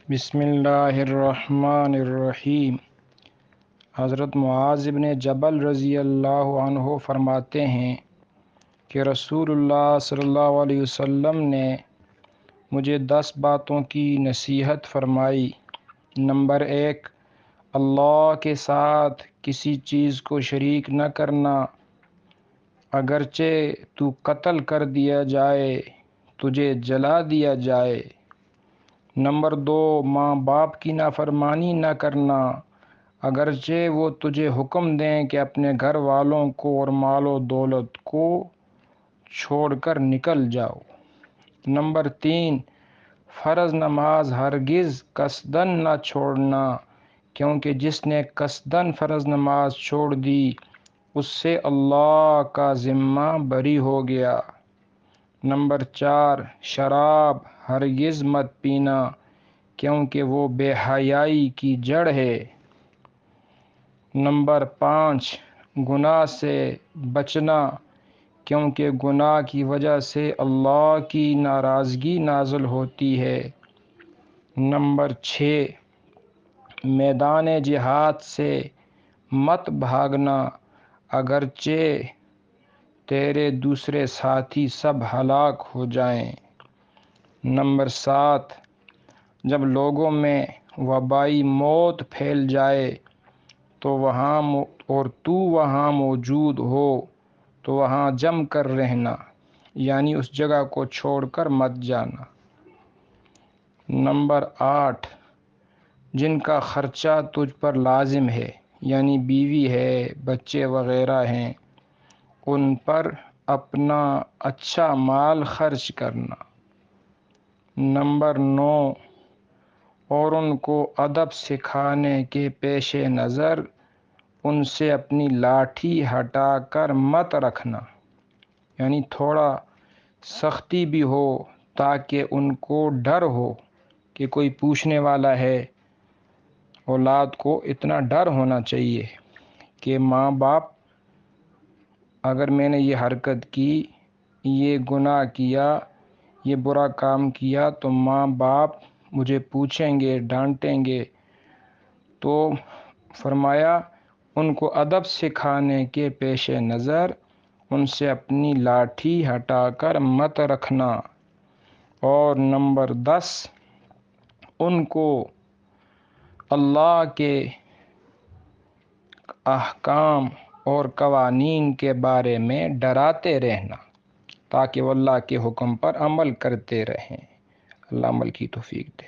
بسم اللہ الرحمن الرحیم۔ حضرت معاذ بن جبل رضی اللہ عنہ فرماتے ہیں کہ رسول اللہ صلی اللہ علیہ وسلم نے مجھے 10 باتوں کی نصیحت فرمائی۔ نمبر 1، اللہ کے ساتھ کسی چیز کو شریک نہ کرنا، اگرچہ تو قتل کر دیا جائے، تجھے جلا دیا جائے۔ نمبر 2، ماں باپ کی نافرمانی نہ کرنا، اگرچہ وہ تجھے حکم دیں کہ اپنے گھر والوں کو اور مال و دولت کو چھوڑ کر نکل جاؤ۔ نمبر 3، فرض نماز ہرگز قصداً نہ چھوڑنا، کیونکہ جس نے قصداً فرض نماز چھوڑ دی اس سے اللہ کا ذمہ بری ہو گیا۔ نمبر 4، شراب ہرگز مت پینا، کیونکہ وہ بے حیائی کی جڑ ہے۔ نمبر 5، گناہ سے بچنا، کیونکہ گناہ کی وجہ سے اللہ کی ناراضگی نازل ہوتی ہے۔ نمبر 6، میدان جہاد سے مت بھاگنا، اگرچہ تیرے دوسرے ساتھی سب ہلاک ہو جائیں۔ نمبر 7، جب لوگوں میں وبائی موت پھیل جائے تو وہاں موجود ہو تو وہاں جم کر رہنا، یعنی اس جگہ کو چھوڑ کر مت جانا۔ نمبر 8، جن کا خرچہ تجھ پر لازم ہے، یعنی بیوی ہے، بچے وغیرہ ہیں، ان پر اپنا اچھا مال خرچ کرنا۔ نمبر 9، اور ان کو ادب سکھانے کے پیش نظر ان سے اپنی لاٹھی ہٹا کر مت رکھنا، یعنی تھوڑا سختی بھی ہو تاکہ ان کو ڈر ہو کہ کوئی پوچھنے والا ہے۔ اولاد کو اتنا ڈر ہونا چاہیے کہ ماں باپ، اگر میں نے یہ حرکت کی، یہ گناہ کیا، یہ برا کام کیا تو ماں باپ مجھے پوچھیں گے، ڈانٹیں گے۔ تو فرمایا ان کو ادب سکھانے کے پیش نظر ان سے اپنی لاٹھی ہٹا کر مت رکھنا۔ اور نمبر 10، ان کو اللہ کے احکام اور قوانین کے بارے میں ڈراتے رہنا تاکہ وہ اللہ کے حکم پر عمل کرتے رہیں۔ اللہ عمل کی توفیق دے۔